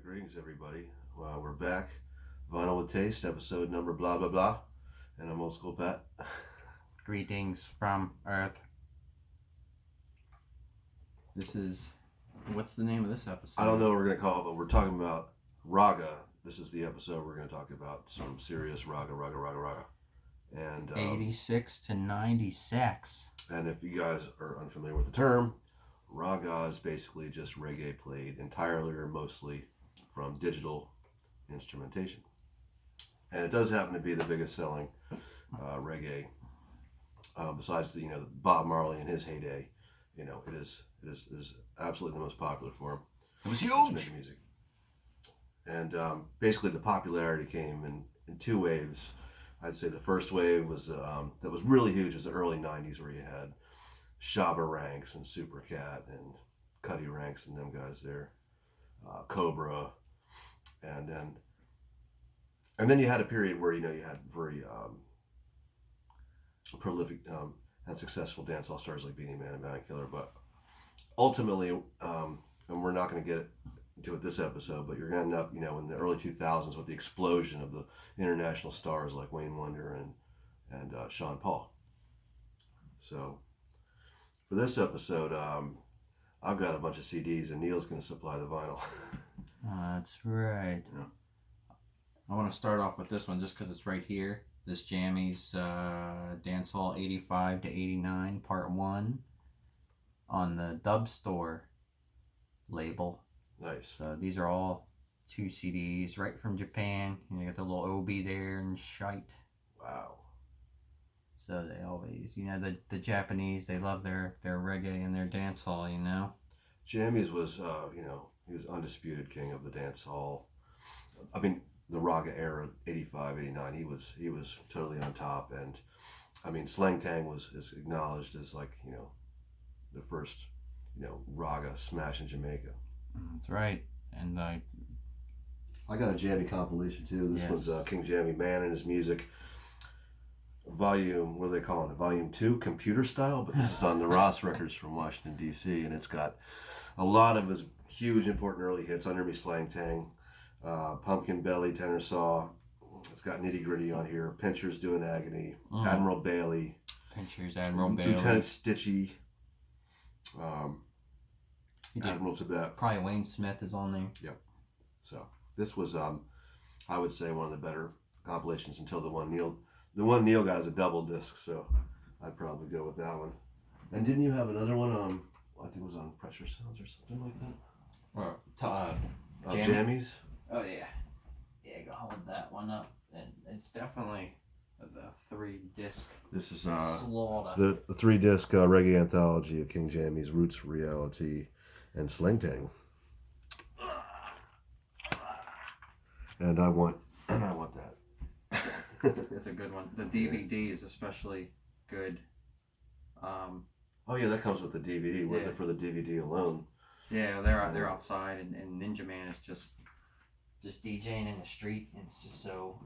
Greetings, everybody. We're back. Vinyl with Taste, episode number blah blah blah. And I'm OldSkool Pat. Greetings from Earth. What's the name of this episode? I don't know what we're going to call it, but we're talking about raga. This is the episode we're going to talk about some serious raga. And 86 to 96. And if you guys are unfamiliar with the term, raga is basically just reggae played entirely or mostly from digital instrumentation. And it does happen to be the biggest selling reggae. Besides the Bob Marley in his heyday, it is absolutely the most popular form. It was huge. Music. And basically the popularity came in two waves. I'd say the first wave was that was really huge was the early 90s, where you had Shabba Ranks and Super Cat and Cuddy Ranks and them guys there, Cobra, and then you had a period where you had very prolific and successful dancehall stars like Beanie Man and Bounty Killer. But ultimately, and we're not going to get into it this episode, but you're going to end up in the early 2000s with the explosion of the international stars like Wayne Wonder and Sean Paul. So for this episode, I've got a bunch of CDs and Neil's going to supply the vinyl. That's right. Yeah. I want to start off with this one just because it's right here. This Jammies Dancehall 85 to 89 Part 1 on the Dub Store label. Nice. So these are all 2 CDs right from Japan. You got the little OB there and shite. Wow. So they always, the Japanese, they love their reggae and their dancehall, Jammies was, he was undisputed king of the dancehall. I mean, the raga era, 85, 89, he was totally on top. And I mean, Slang Tang is acknowledged as the first, raga smash in Jamaica. That's right. And I got a Jammy compilation too. This one's King Jammy Man and His Music. Volume, what are they calling it? Volume 2, computer style, but this is on the Ross Records from Washington, D.C., and it's got a lot of his huge, important early hits, Under Me Slang Tang, Pumpkin Belly, Tenor Saw. It's got Nitty Gritty on here, Pinchers Doing Agony, Admiral Bailey, Lieutenant Stitchy, Admiral Tibet. Probably Wayne Smith is on there. Yep. So this was, I would say, one of the better compilations until the one Neil got is a double disc, so I'd probably go with that one. And didn't you have another one on, I think it was on Pressure Sounds or something like that? Jammies? Oh, yeah. Yeah, go hold that one up. And it's definitely the 3-disc This is slaughter. the 3-disc reggae anthology of King Jammies, Roots, Reality, and Slang Tang. And I want that. It's a good one. The DVD is especially good. Oh yeah, that comes with the DVD. Was it for the DVD alone? Yeah, they're outside, and Ninja Man is just DJing in the street, and it's just so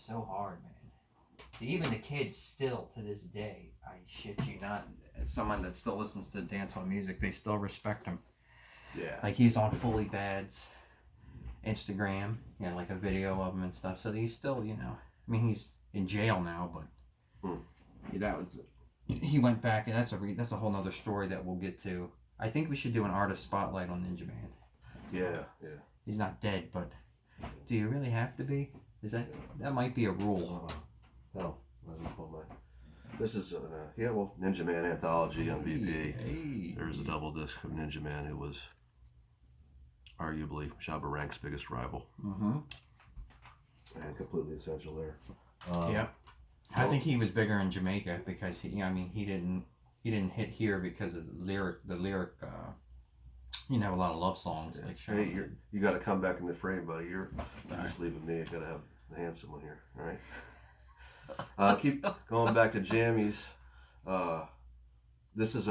hard, man. Even the kids still to this day, I shit you not, as someone that still listens to dancehall music, they still respect him. Yeah. Like he's on Fully Bad's Instagram, like a video of him and stuff. So he's still, I mean, he's in jail now, but he went back, and that's a whole nother story that we'll get to. I think we should do an artist spotlight on Ninja Man. Yeah. He's not dead, but do you really have to be? That might be a rule? No, this is Ninja Man anthology on BP. Hey. There's a double disc of Ninja Man, who was arguably Shabba Rank's biggest rival. Mm-hmm. And completely essential there. Yeah, I think he was bigger in Jamaica because he didn't hit here because of the lyric. A lot of love songs. Yeah. Like hey, you got to come back in the frame, buddy. You're just leaving me. I got to have the handsome one here. All right. Keep going back to Jammies. This is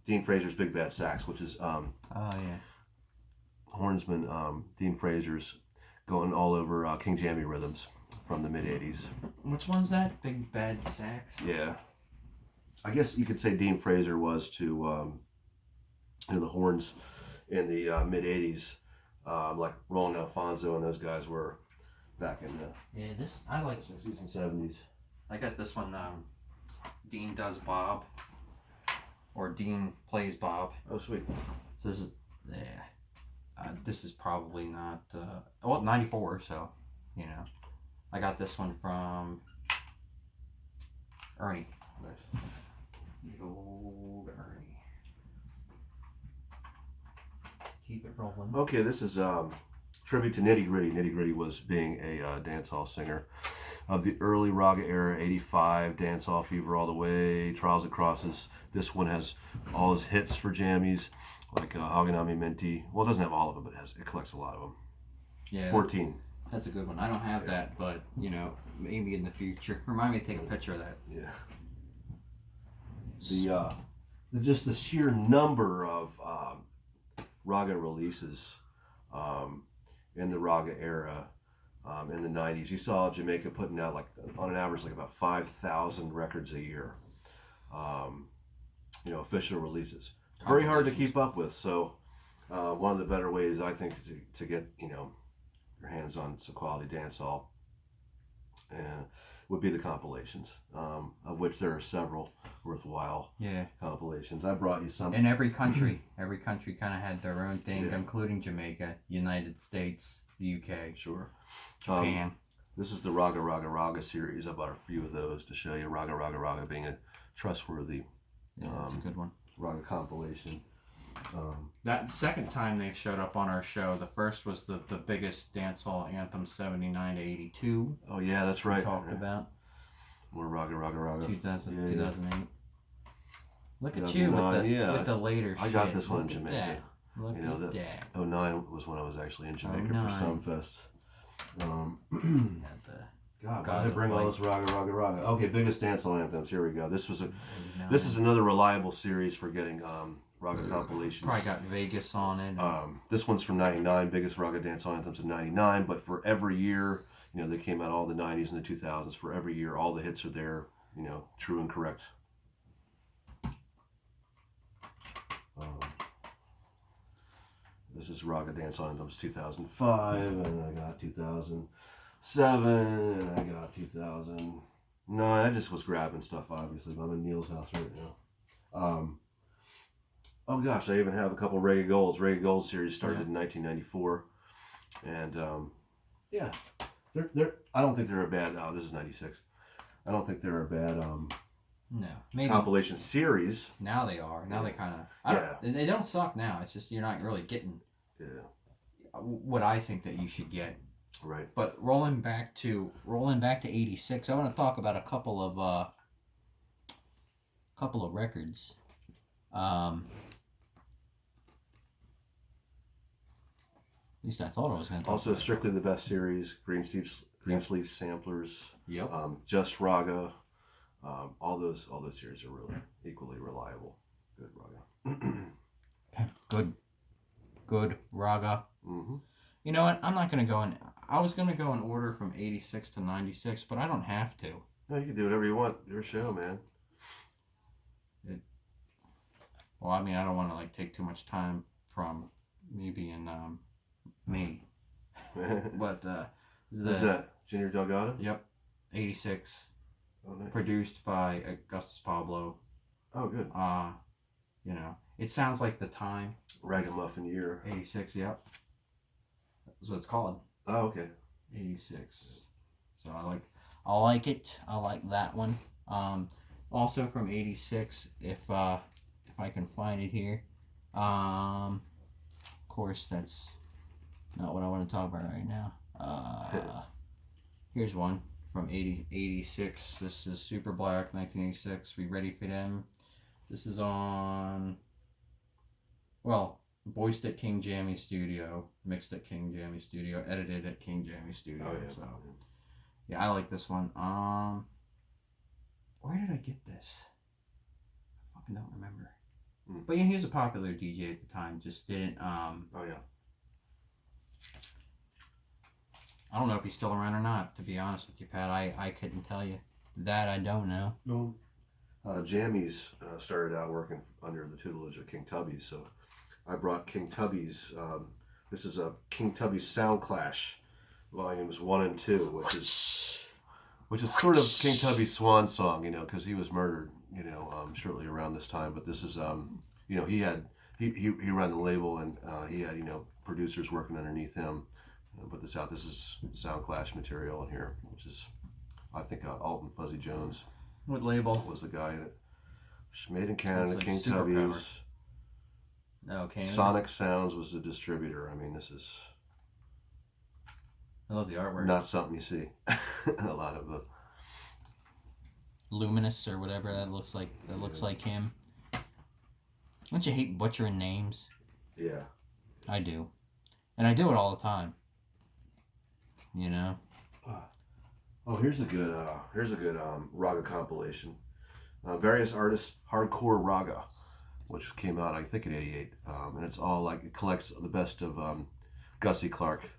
Dean Fraser's Big Bad Sax, which is hornsman Dean Fraser's going all over King Jammy rhythms from the mid 80s. Which one's that? Big Bad Sax? Yeah. I guess you could say Dean Fraser was to the horns in the mid 80s like Roland Alfonso and those guys were back in the Yeah, this I like. 60s and 70s. I got this one. Dean does Bob, or Dean plays Bob. Oh, sweet. So this is this is probably not 94. So you know, I got this one from Ernie. Nice. The old Ernie. Keep it rolling. Okay, this is tribute to Nitty Gritty. Nitty Gritty was being a dancehall singer of the early Raga era, 85, Dancehall Fever all the way, Trials and Crosses. This one has all his hits for jammies, like Haganami Minty. Well, it doesn't have all of them, but it collects a lot of them. Yeah. 14. That's a good one. I don't have that, but, you know, maybe in the future. Remind me to take a picture of that. Yeah. Just the sheer number of Raga releases in the Raga era in the 90s. You saw Jamaica putting out, like, on an average, like about 5,000 records a year. Official releases. Very hard to keep up with. So one of the better ways, I think, to get, your hands on some quality dancehall would be the compilations, of which there are several worthwhile compilations. I brought you some. In every country kind of had their own thing, Yeah. including Jamaica, United States, the UK, Sure. Japan. This is the Raga Raga Raga series. I bought a few of those to show you. Raga Raga Raga being a trustworthy That's a good one. Raga compilation. That second time they showed up on our show, the first was the biggest dancehall anthem, 79 to 82. Oh yeah, that's right. We talked about More Raga Raga Raga. 2008. Look at you with the later shit. I got this one in Look at Jamaica. that. Look at that. 09 was when I was actually in Jamaica for 09. Sumfest. Got the God, why Gaza did I bring all fight. this Raga Raga Raga? Okay, biggest dancehall anthems. Here we go. This is another reliable series for getting Raga compilations. Probably got Vegas on it. This one's from 99, biggest Raga dancehall anthems in 99, but for every year, they came out all the 90s and the 2000s. For every year, all the hits are there, true and correct. This is Raga dancehall anthems 2005, and I got 2007, and I got 2009. I just was grabbing stuff, obviously, but I'm in Neil's house right now. Oh gosh, I even have a couple Reggae Golds. Reggae Gold series started in 1994, and they're I don't think they're a bad. Oh, this is 96. I don't think they're a bad no, maybe compilation series. now they are. Now they kind of they don't suck now. It's just you're not really getting what I think that you should get. Right. But rolling back to 86, I want to talk about a couple of records. At least I thought I was going to talk Also, about Strictly the Best series, Green Sleeve Samplers, Yep. Just Raga, all those series are really equally reliable. Good Raga. Good Raga. Mm-hmm. You know what? I'm not going to go in. I was going to go in order from 86 to 96, but I don't have to. No, you can do whatever you want. Your show, man. Well, I mean, I don't want to take too much time from me being me. But Who's that? Junior Delgado? Yep, 86. Oh, nice. Produced by Augustus Pablo. Oh, good. It sounds like the time. Ragamuffin year. 86. Yep. That's what it's called. Oh, okay. 86. So I like it. I like that one. Also from 86, if I can find it here. Of course, that's not what I want to talk about right now. Here's one from 86. This is Super Black, 1986. We Ready for Them. This is on, voiced at King Jammy Studio, mixed at King Jammy Studio, edited at King Jammy Studio. Oh, yeah. So, yeah, I like this one. Where did I get this? I fucking don't remember. But yeah, he was a popular DJ at the time. Just didn't. Oh yeah. I don't know if he's still around or not. To be honest with you, Pat, I couldn't tell you. That I don't know. No. Jammies started out working under the tutelage of King Tubby's, so I brought King Tubby's This is a King Tubby's Sound Clash, volumes 1 and 2, which is sort of King Tubby's swan song, because he was murdered, shortly around this time. But this is, he ran the label, and he had, producers working underneath him. Put this out. This is Sound Clash material in here, which is, I think, Alton Fuzzy Jones. What label? Was the guy in it. Made in Canada, like King Superpower. Tubby's. No, Canada. Sonic Sounds was the distributor. I mean, this is I love the artwork. not something you see a lot of. Luminous or whatever that looks like. That looks like him. Don't you hate butchering names? Yeah. I do, and I do it all the time. Oh, here's a good raga compilation. Various artists, hardcore raga, which came out I think in '88, and it's all like it collects the best of Gussie Clark,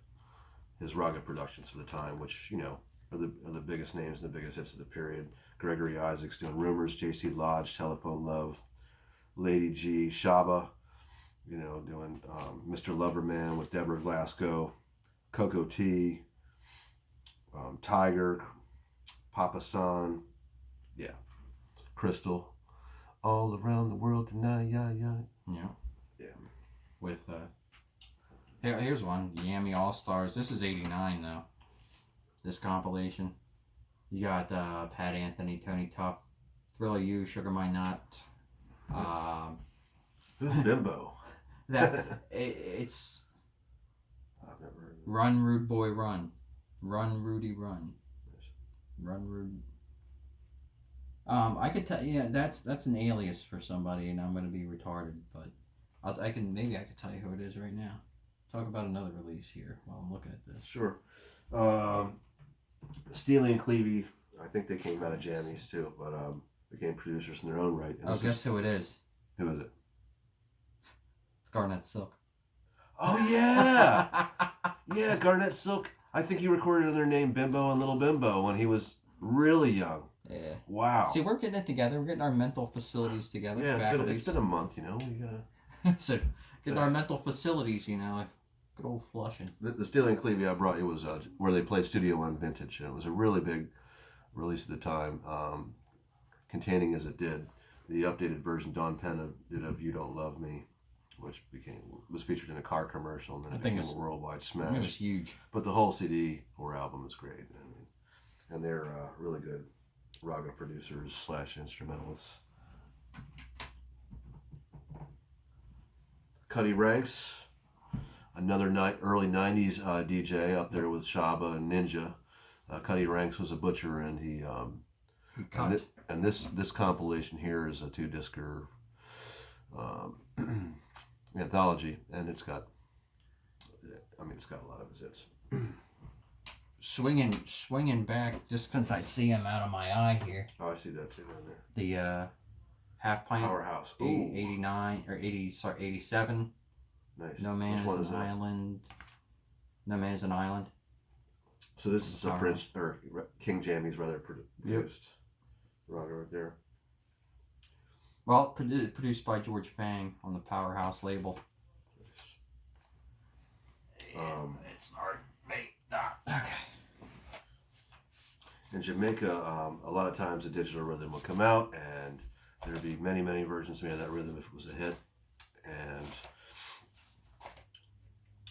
his raga productions for the time, which are the biggest names and the biggest hits of the period. Gregory Isaacs doing Rumors, J.C. Lodge, Telephone Love, Lady G, Shaba, doing Mr. Loverman with Deborah Glasgow, Coco T, Tiger, Papa San, Crystal, all around the world tonight, yeah. With here's one, Yammy All Stars. This is '89 though. This compilation. You got Pat Anthony, Tony Tuff, Thriller You, Sugar My Nut. Who's Bimbo? It's I've never heard of it. Run Rude Boy Run. Run Rudy Run. Run Rude. I could tell that's an alias for somebody, and I'm gonna be retarded, but I could tell you who it is right now. Talk about another release here while I'm looking at this. Sure. Steely and Clevie, I think they came out of Jammies too, but became producers in their own right. And guess who it is? Who is it? It's Garnet Silk. Oh yeah, yeah, Garnet Silk. I think he recorded under their name Bimbo and Little Bimbo when he was really young. Yeah. Wow. See, we're getting it together. We're getting our mental facilities together. Yeah, it's been a month. We gotta. So, getting our mental facilities. Good old Flushing. The Steely and Clevie I brought you was where they played Studio One Vintage, and it was a really big release at the time, containing as it did the updated version Don Penn did of "You Don't Love Me," which was featured in a car commercial, and then it became a worldwide smash. It was huge. But the whole CD or album is great. I mean, and they're really good raga producers / instrumentalists. Cuddy Ranks, another early '90s DJ up there with Shaba and Ninja. Cuddy Ranks was a butcher, and he cut. And this compilation here is a 2-discer anthology, and it's got a lot of his hits. Swinging back, just because I see him out of my eye here. Oh, I see that too down there. The Half Pint. Powerhouse. 89 or 87. Nice. No Man is an Island. No Man is an Island. So this is a Prince or King Jammies rather produced. Raga right there. Well, produced by George Fang on the Powerhouse label. It's not me. Okay. In Jamaica, a lot of times a digital rhythm would come out, and there'd be many, many versions made of that rhythm if it was a hit. And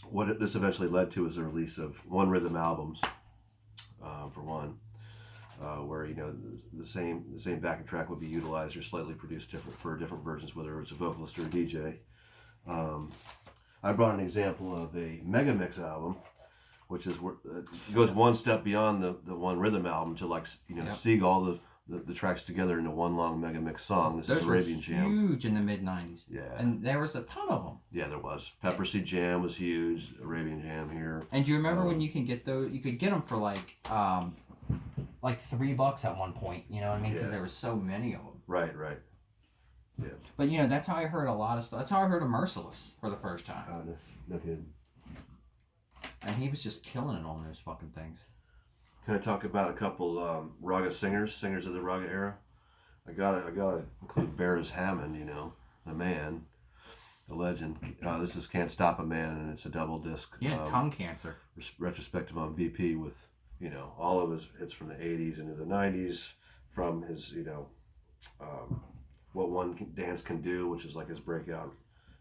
what this eventually led to is the release of one rhythm albums, for one, where the same backing track would be utilized or slightly produced for different versions, whether it's a vocalist or a DJ. I brought an example of a mega mix album, which is where it goes one step beyond the one rhythm album to seek all the tracks together into one long mega mix song. This is Arabian Jam. Huge in the mid '90s. Yeah, and there was a ton of them. Yeah, there was. Pepper Seed Jam was huge. Arabian Jam here. And do you remember when you can get those? You could get them for like $3 at one point. You know what I mean? Because there were so many of them. Right. Yeah. But that's how I heard a lot of stuff. That's how I heard of Merciless for the first time. No kidding. And he was just killing it on those fucking things. Can I talk about a couple raga singers of the raga era? I gotta include Beres Hammond, the man. the legend. This is Can't Stop a Man, and it's a double disc. Yeah, tongue cancer. Retrospective on VP with, you know, all of his hits from the 80s into the 90s, from his, you know, What One Dance Can Do, which is like his breakout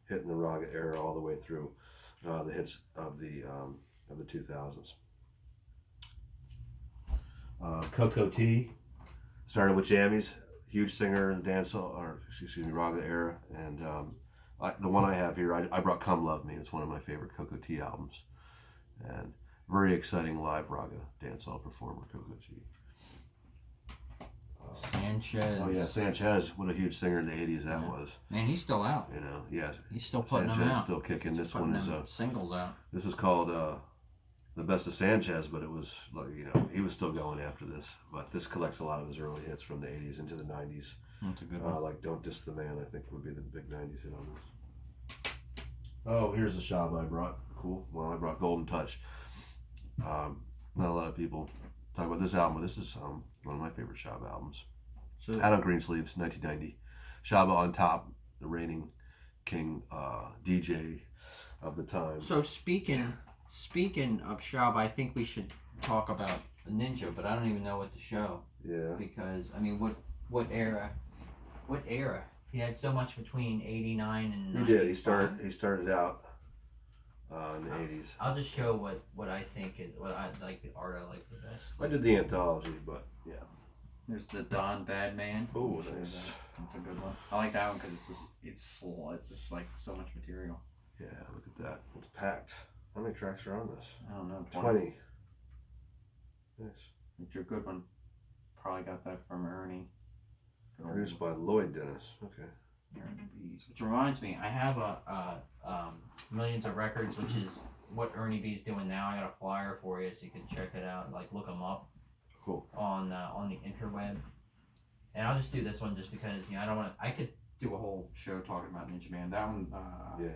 hit in the raga era, all the way through the hits of the 2000s. Coco T started with Jammies, huge singer in the dancehall, or excuse me, raga era, and the one I have here, I brought "Come Love Me." It's one of my favorite Coco T albums, and very exciting live raga dancehall performer, Coco T. Sanchez. Oh yeah, Sanchez. What a huge singer in the 80s that was. Man, he's still out. You know, yeah. He's still putting Sanchez them out. Still kicking. This one is singles out. This is called The Best of Sanchez, but it was like, you know, he was still going after this. But this collects a lot of his early hits from the 80s into the 90s. That's a good one. Like "Don't Diss the Man," I think would be the big 90s hit on this. Oh, here's the shab I brought. Cool. Well, I brought "Golden Touch." Not a lot of people talk about this album, but this is one of my favorite shab albums. So, Out on Greensleeves, 1990. Shaba on top, the reigning king DJ of the time. so speaking of Shab, I think we should talk about Ninja, but I don't even know what to show. Yeah. Because I mean, what era? What era? He had so much between '89 and. He did. He started out in the 80s. I'll just show what I think is what I like, the art I like the best. I did the anthology, but yeah. There's the Don Badman. Oh, nice. That's a good one. I like that one because it's just like so much material. Yeah, look at that. It's packed. How many tracks are on this? I don't know. 20. Nice. It's a good one. Probably got that from Ernie. Produced by Lloyd Dennis. Okay. Ernie B's. Which reminds me, I have a Millions of Records, which is what Ernie B's doing now. I got a flyer for you so you can check it out. Like, look them up. Cool. On the interweb. And I'll just do this one just because, you know, I don't want to. I could do a whole show talking about Ninja Man. That one, Yeah.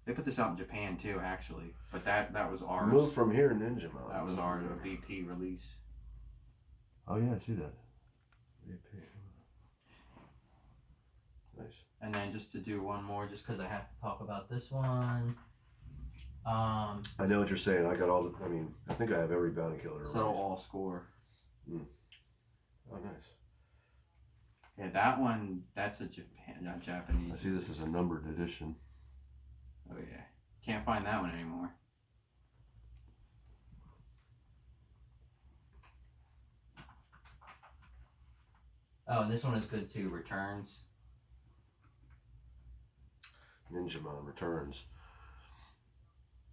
They put this out in Japan too, actually. But that was ours. Moved from here, Ninja Man. That was our VP release. Oh yeah, I see that. VP. Nice. And then just to do one more, just because I have to talk about this one. I know what you're saying. I got all the. I mean, I think I have every Bounty Killer. So all score. Oh, nice. Yeah, that one. That's a Japanese. I see this is a numbered edition. Oh yeah, can't find that one anymore. Oh, and this one is good too. Returns. Ninja Man Returns.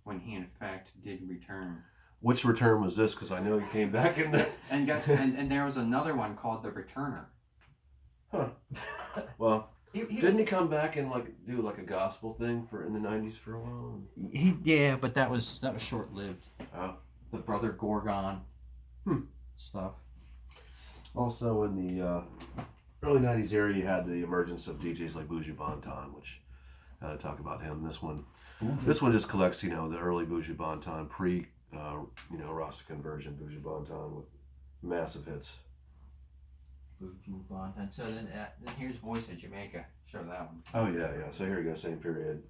When he in fact did return. Which return was this? Because I know he came back in the. and there was another one called The Returner. Huh. Well, he didn't he come back and like do like a gospel thing for in the 90s for a while? Yeah, but that was short lived. Oh. The Brother Gorgon stuff. Also in the early 90s era, you had the emergence of DJs like Buju Banton, which talk about him. This one just collects, you know, the early Buju Banton, pre, Rasta conversion Buju Banton with massive hits. Buju Banton. So then here's Voice of Jamaica. Show that one. Oh yeah. So here you go, same period.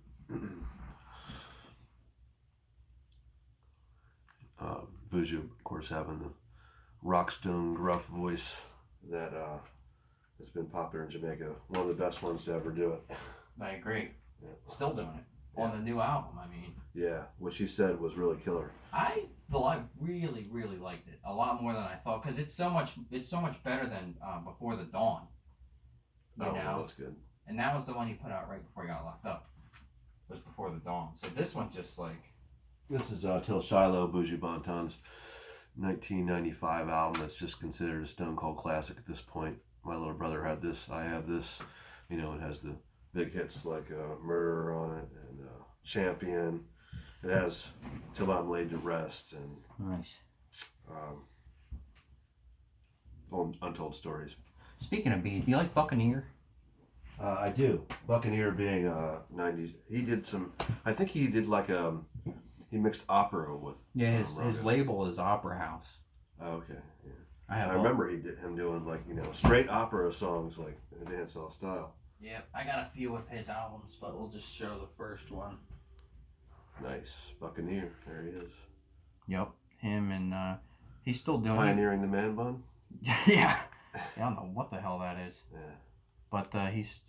Buju, of course, having the rockstone gruff voice that has been popular in Jamaica. One of the best ones to ever do it. I agree. Yeah. Still doing it on the new album. I mean, yeah, what she said was really killer. I really, really liked it a lot more than I thought because it's so much better than Before the Dawn. You know, well, that's good. And that was the one he put out right before he got locked up. Was Before the Dawn. So this one's just like. This is Till Shiloh, Buju Banton's 1995 album. That's just considered a Stone Cold classic at this point. My little brother had this. I have this. You know, it has the big hits like Murderer on it and Champion. It has Till I'm Laid to Rest and Nice. Untold Stories. Speaking of beats, do you like Buccaneer? I do. Buccaneer being 90s. He did some. I think he did like he mixed opera with. Yeah, his label is Opera House. Oh, okay. Yeah. I remember him doing like straight opera songs like in a dancehall style. Yep, I got a few of his albums, but we'll just show the first one. Nice. Buccaneer. There he is. Yep, him and he's still doing Pioneering the man bun? Yeah. I don't know what the hell that is. Yeah. But he's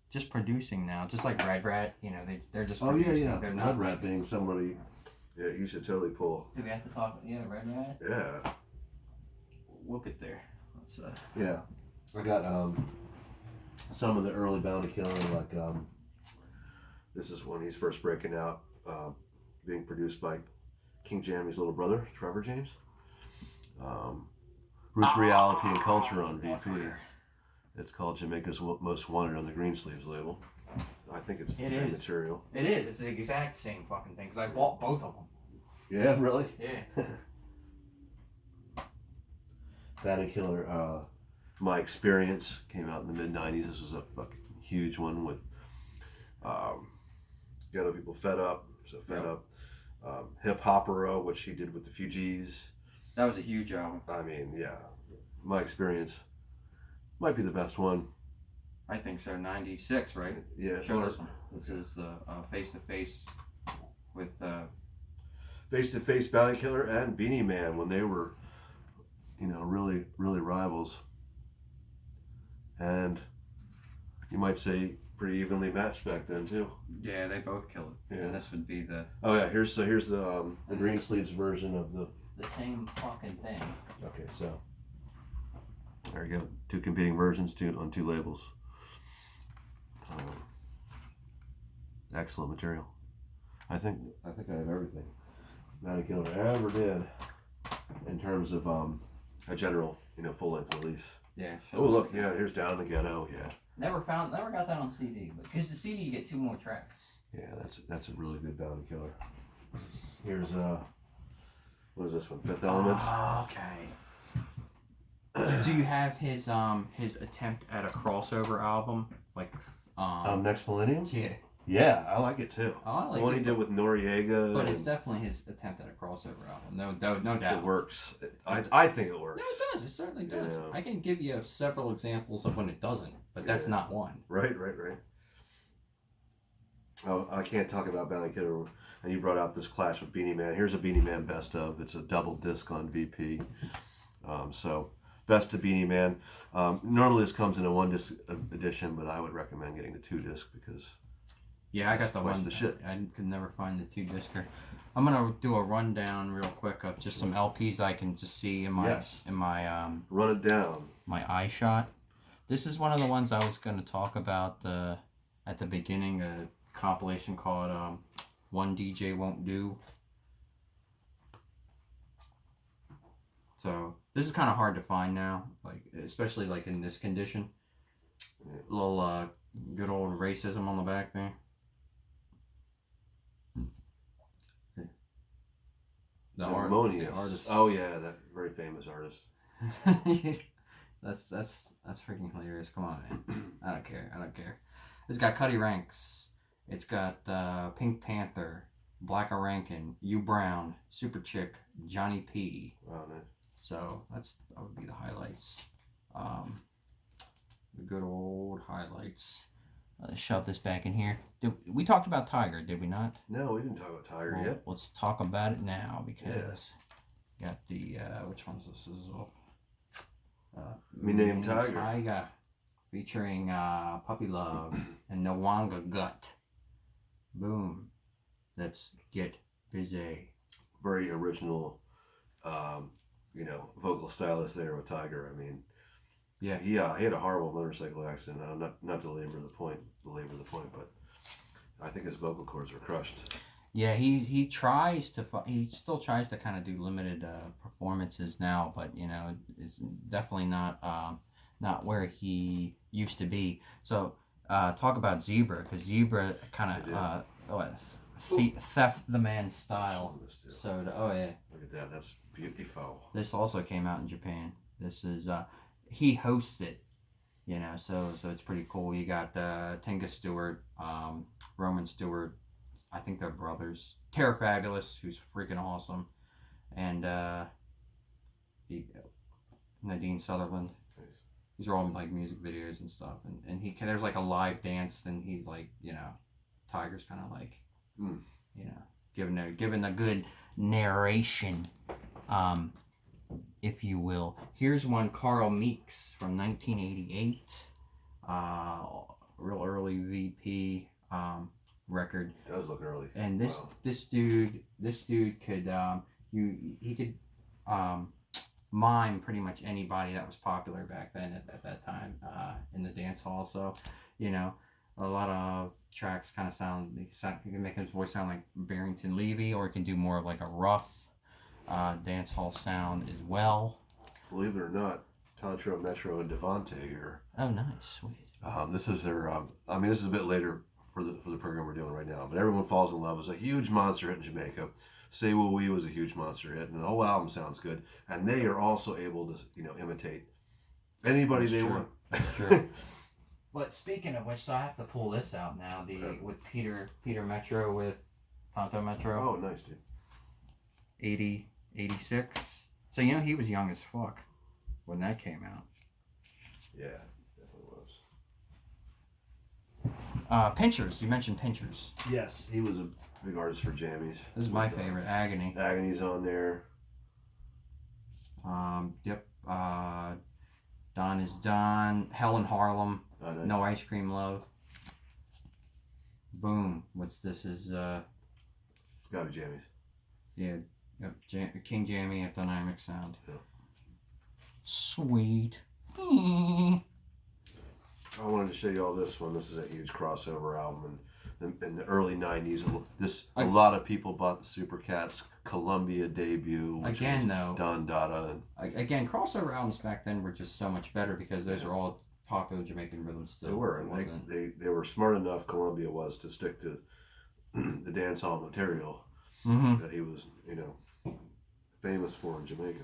just producing now, just like Red Rat. You know, they're just Oh, producing. yeah. They're Red not Rat being somebody, yeah, you should totally pull. Do we have to talk? Yeah, Red Rat. Yeah. We'll get there. Let's Yeah. I got some of the early Bounty Killer, like this is when he's first breaking out, being produced by King Jammies' little brother, Trevor James. Roots, Reality, and Culture on VP. It's called Jamaica's Most Wanted on the Greensleeves label. I think it's the same material. It is. It's the exact same fucking thing. Cause I bought both of them. Yeah, really? Yeah. Bounty Killer, My Experience came out in the mid-90s. This was a fucking huge one with Ghetto People Fed Up, so Fed Up. Hip Hopera, which he did with the Fugees. That was a huge album. I mean, yeah. My Experience might be the best one. I think so. 96, right? Yeah. Show this one. This is the Face to Face with Face to Face, Bounty Killer, and Beanie Man when they were, you know, really, really rivals. And you might say pretty evenly matched back then too. Yeah, they both killed it. Yeah. And this would be the Oh yeah, here's the Greensleeves version of the same fucking thing. Okay, so there you go. Two competing versions, on two labels. Excellent material. I think I have everything Bounty Killer ever did in terms of a general, you know, full length release. Yeah. Oh look, yeah, here's Down in the Ghetto. Yeah. Never got that on CD, but because the CD you get 2 more tracks. Yeah, that's a really good Bounty Killer. Here's what is this one? Fifth Element. Okay. Do you have his attempt at a crossover album, like Next Millennium? Yeah. Yeah, I like it too. Oh, I like the one it, he did with Noriega. But it's definitely his attempt at a crossover album. No doubt. It works. I think it works. No, it does. It certainly does. Yeah. I can give you several examples of when it doesn't, but that's not one. Right. Oh, I can't talk about Bounty Killer, and you brought out this clash with Beanie Man. Here's a Beanie Man best of. It's a double disc on VP. So best of Beanie Man. Normally this comes in a 1 disc edition, but I would recommend getting the 2 disc because. Yeah, I got the one. The shit. I could never find the 2-discer. I'm gonna do a rundown real quick of just some LPs I can just see in my run it down. My iShot. This is one of the ones I was gonna talk about at the beginning. A compilation called "One DJ Won't Do." So this is kind of hard to find now, like especially like in this condition. A little good old racism on the back there. The artist. Oh yeah, that very famous artist. That's freaking hilarious. Come on, man. I don't care. It's got Cuddy Ranks. It's got Pink Panther, Black Rankin, U Brown, Super Chick, Johnny P. Wow, nice. So that would be the highlights. The good old highlights. Let's shove this back in here. We talked about Tiger, did we not? No, we didn't talk about Tiger yet. Let's talk about it now because got the which one's this is off? Me Name Tiger. Tiger, featuring Puppy Love and Nwanga Gut. Boom. Let's get busy. Very original, vocal stylist there with Tiger. I mean. Yeah, he had a horrible motorcycle accident. Not to belabor the point, but I think his vocal cords were crushed. Yeah, he still tries to kind of do limited performances now, but it's definitely not where he used to be. So talk about Zebra, because Zebra kind of theft the man's style. So look at that, that's beautiful. This also came out in Japan. This is he hosts it, so it's pretty cool. You got Tenga Stewart, Roman Stewart, I think they're brothers. Terra Fabulous, who's freaking awesome, and Nadine Sutherland. Nice. These are all like music videos and stuff, and there's like a live dance, and he's like, you know, Tiger's kind of like, you know, giving a good narration, if you will. Here's one, Carl Meeks from 1988, real early VP record. It does look early. And this dude could he could mime pretty much anybody that was popular back then at that time in the dance hall. So, you know, a lot of tracks kind of he can make his voice sound like Barrington Levy, or he can do more of like a rough dance hall sound as well. Believe it or not, Tantra, Metro, and Devante here. Oh, nice, sweet. This is their. I mean, this is a bit later for the program we're doing right now. But Everyone Falls in Love was a huge monster hit in Jamaica. Say Woo Wee was a huge monster hit, and the whole album sounds good. And they are also able to, you know, imitate anybody they want. Sure. But speaking of which, so I have to pull this out now. With Peter Metro with Tonto Metro. Oh, nice, dude. 80, 86. So, you know, he was young as fuck when that came out. Yeah, definitely was. Pinchers. You mentioned Pinchers. Yes, he was a big artist for jammies. This is my favorite. Agony. Agony's on there. Yep. Don is Don. Hell in Harlem. Oh, nice. No Ice Cream Love. Boom. What's this? Is It's gotta be jammies. Yeah. Yep. King Jammy at Dynamic Sound. Yeah. Sweet. I wanted to show you all this one. This is a huge crossover album, and in the early '90s, a lot of people bought the Super Cats Columbia debut. Which again, though, Don Dada. Again, crossover albums back then were just so much better because those are all popular Jamaican rhythms still. They were, and they were smart enough. Columbia was to stick to the dancehall material that he was, you know, famous for in Jamaica.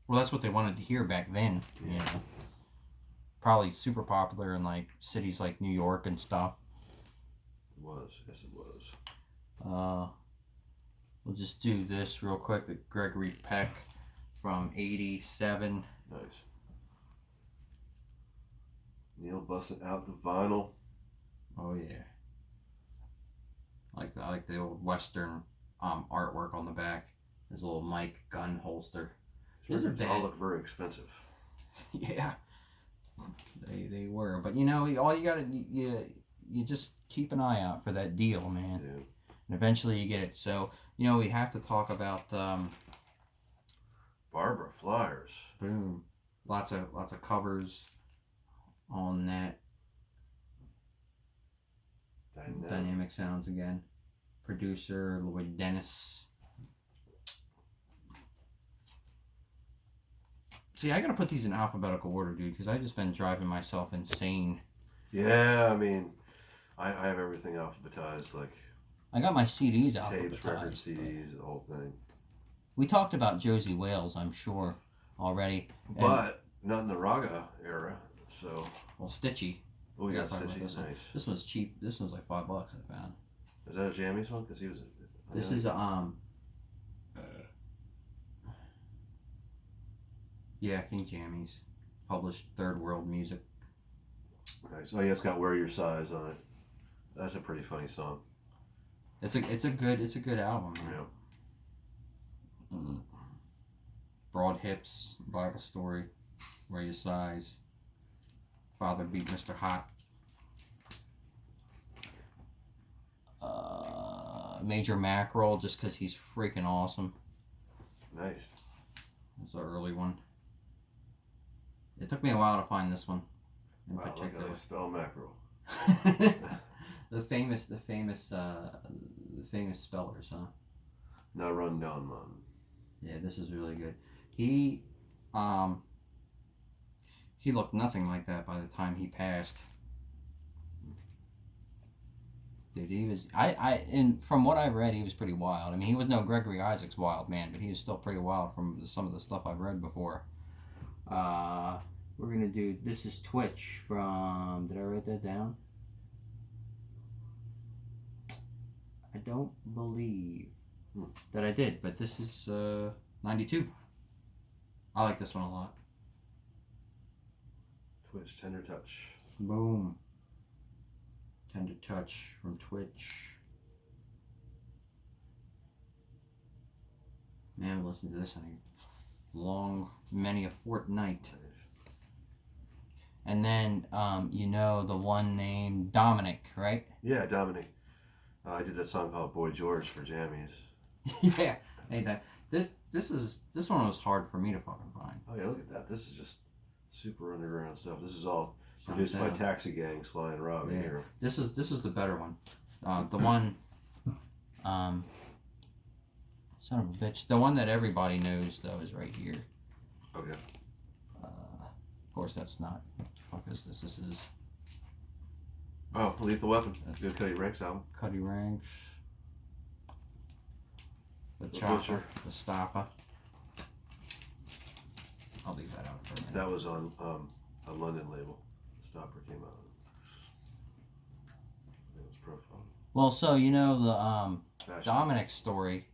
Well, that's what they wanted to hear back then. You know, probably super popular in like cities like New York and stuff. It was, yes, it was. We'll just do this real quick. The Gregory Peck from '87. Nice. Neil busting out the vinyl. Oh yeah. I like the old Western artwork on the back. His little Mike gun holster. These all look very expensive. Yeah, they were. But you know, all you gotta you just keep an eye out for that deal, man. Yeah. And eventually you get it. So you know, we have to talk about Barbara Flyers. Boom. Lots of covers on that. Dynamic Sounds again. Producer Lloyd Dennis. See, I gotta put these in alphabetical order, dude, because I've just been driving myself insane. Yeah, I mean, I have everything alphabetized, like I got my CDs alphabetized. tapes, records, CDs, the whole thing. We talked about Josie Wales, I'm sure, already. But not in the Raga era, so. Well, Stitchy. Oh, we got Stitchy, nice. This one's cheap. This one's like $5 I found. Is that a Jammies one? Because he was. This is yeah, King Jammies, published Third World Music. Nice. Oh yeah, it's got Wear Your Size on it. That's a pretty funny song. It's a good album, man. Yeah. Broad Hips, Bible Story, Wear Your Size, Father Beat Mr. Hot. Major Mackerel, just because he's freaking awesome. Nice. That's an early one. It took me a while to find this one in particular. Like spell mackerel. the famous spellers, huh? Now run down, man. Yeah, this is really good. He looked nothing like that by the time he passed. Dude, he was and from what I've read, he was pretty wild. I mean, he was no Gregory Isaacs wild man, but he was still pretty wild from some of the stuff I've read before. We're gonna do This Is Twitch from, did I write that down? I don't believe that I did, but this is 92. I like this one a lot. Twitch, Tender Touch. Boom. Tender Touch from Twitch. Man, I've listened to this in many a fortnight. Nice. And then, you know the one named Dominic, right? Yeah, Dominic. I did that song called Boy George for Jammies. Yeah. Hey, this one was hard for me to fucking find. Oh yeah, look at that. This is just super underground stuff. This is all Shut produced by down. Taxi Gang, Sly and Robbie Yeah. here. This is the better one. The one, son of a bitch. The one that everybody knows though is right here. Okay. Of course, that's not. What the fuck is this? This is Oh, Lethal Weapon. Good Cuddy Ranks album. Cuddy Ranks. The The chopper. Butcher. The stopper. I'll leave that out for a minute. That was on a London label. Stopper came out. It was Profile. Well, so you know the Fashion. Dominic story,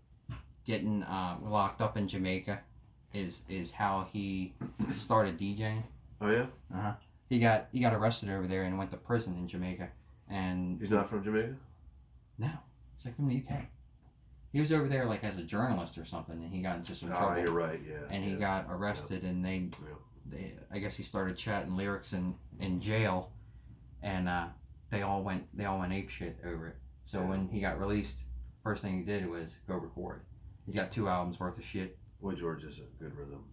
getting locked up in Jamaica, is how he started DJing. Oh yeah? He got arrested over there and went to prison in Jamaica, and He's not from Jamaica? no, he's like from the UK. He was over there like as a journalist or something, and he got into some Oh, trouble. you're right, yeah. And he got arrested, and they, I guess he started chatting lyrics in jail, and they all went ape shit over it. So when he got released, first thing he did was go record. He's got 2 albums worth of shit. Boy George is a good rhythm.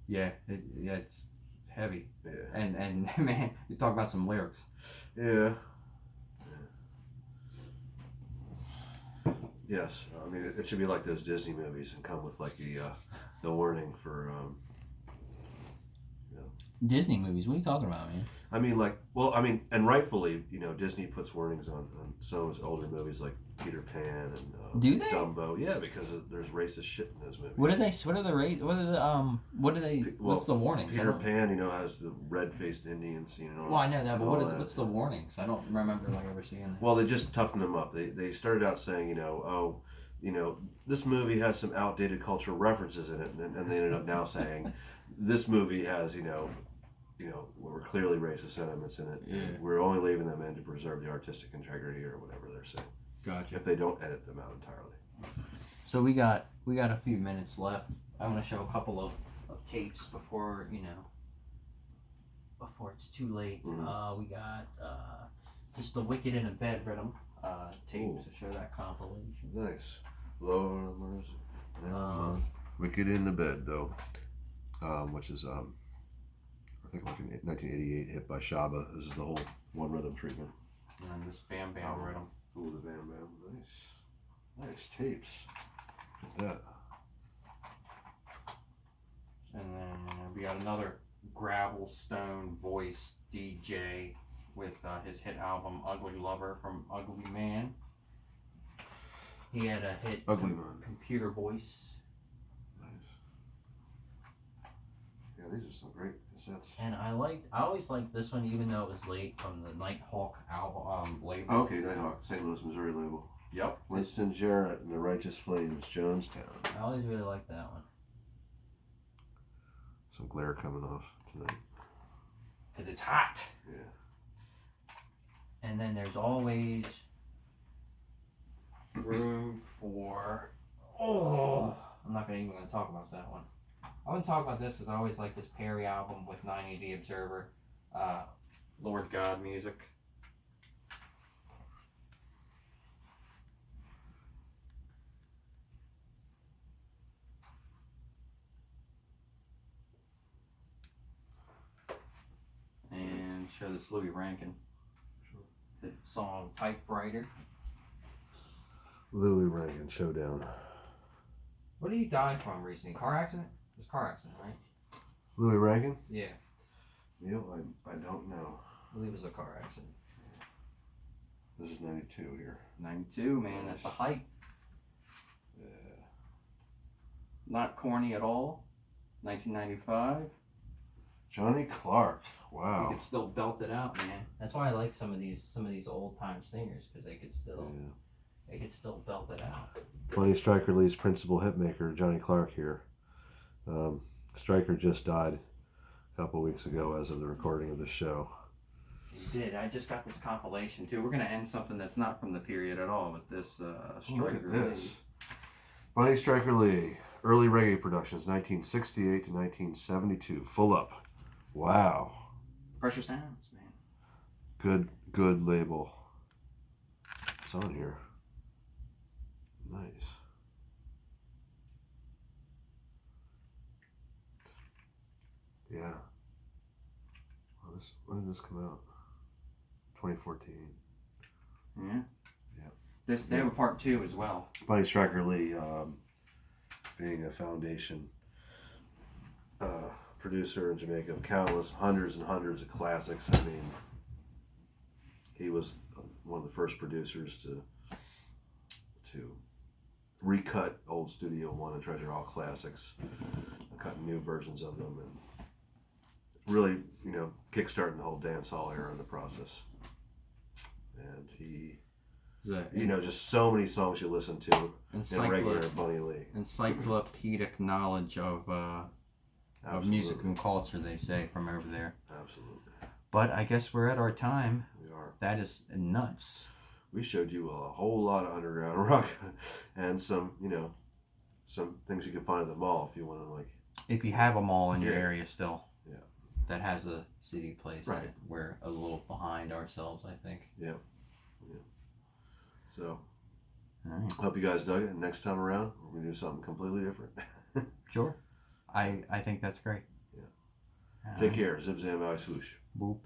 Yeah, it's heavy. Yeah. And man, you talk about some lyrics. Yeah. Yes, I mean it should be like those Disney movies and come with like the warning for Disney movies? What are you talking about, man? I mean, and rightfully, Disney puts warnings on some of its older movies like Peter Pan and Do they? Dumbo. Yeah, because there's racist shit in those movies. What are they? What are the rate? What are the What do they? What's the warnings? Peter Pan, has the red-faced Indians. Well, I know that, but all that. what's the warnings? I don't remember like ever seeing that. Well, they just toughened them up. They started out saying, this movie has some outdated cultural references in it, and they ended up now saying, this movie has, we're clearly racist sentiments in it. Yeah. We're only leaving them in to preserve the artistic integrity or whatever they're saying. Gotcha. If they don't edit them out entirely. So we got a few minutes left. I want to show a couple of tapes before before it's too late. Mm-hmm. We got just the Wicked in a Bed rhythm tape to show that compilation. Nice. Lord mercy. Wicked in the Bed though, which is I think like in 1988 hit by Shaba. This is the whole one rhythm treatment. And this Bam Bam rhythm. Ooh, the Bam Bam. Nice tapes. Look at that. And then we got another gravel stone voice DJ with his hit album Ugly Lover from Ugly Man. He had a hit Ugly Man. Computer Voice. Nice. Yeah, these are some great cassettes. And I always liked this one, even though it was late, from the Nighthawk album label. Oh, okay, Nighthawk, St. Louis, Missouri label. Yep. Winston Jarrett and the Righteous Flames, Jonestown. I always really liked that one. Some glare coming off tonight. Because it's hot. Yeah. And then there's always room for... Oh! I'm not even going to talk about that one. I wouldn't talk about this because I always like this Perry album with 90 The Observer, Lord God music. And show this Louis Rankin. The song Typewriter. Louis Rankin, Showdown. What did he die from recently? Car accident? It was a car accident, right? Louis Rankin? Yeah. I don't know. I believe it was a car accident. This is 92 here. 92, man. That's the height. Yeah. Not corny at all. 1995. Johnny Clark. You Wow. could still belt it out, man. That's why I like some of these old time singers, because they could still belt it out. Funny Stryker Lee's principal hitmaker, Johnny Clark here. Stryker just died couple weeks ago as of the recording of the show. You did. I just got this compilation too. We're gonna end something that's not from the period at all with this Look Striker at this. Bunny Striker Lee. Early reggae productions, 1968 to 1972. Full up. Wow. Pressure Sounds, man. Good label. It's on here. Nice. Yeah. When did this come out? 2014. Yeah. Yeah. They have a part 2 as well. Bunny Striker Lee, being a foundation producer in Jamaica of countless, hundreds and hundreds of classics. I mean, he was one of the first producers to recut old Studio One and Treasure All classics, cut new versions of them, and really, kickstarting the whole dancehall era in the process. And he, just so many songs you listen to in regular Bunny Lee. Encyclopedic knowledge of music and culture, they say, from over there. Absolutely. But I guess we're at our time. We are. That is nuts. We showed you a whole lot of underground rock and some things you can find at the mall if you want to If you have a mall in your area still. Yeah. That has a CD place. Right. We're a little behind ourselves, I think. Yeah. So, all right. Hope you guys dug it. And next time around, we're going to do something completely different. Sure. I think that's great. Yeah. Take care. Zip, zam, bye, swoosh. Boop.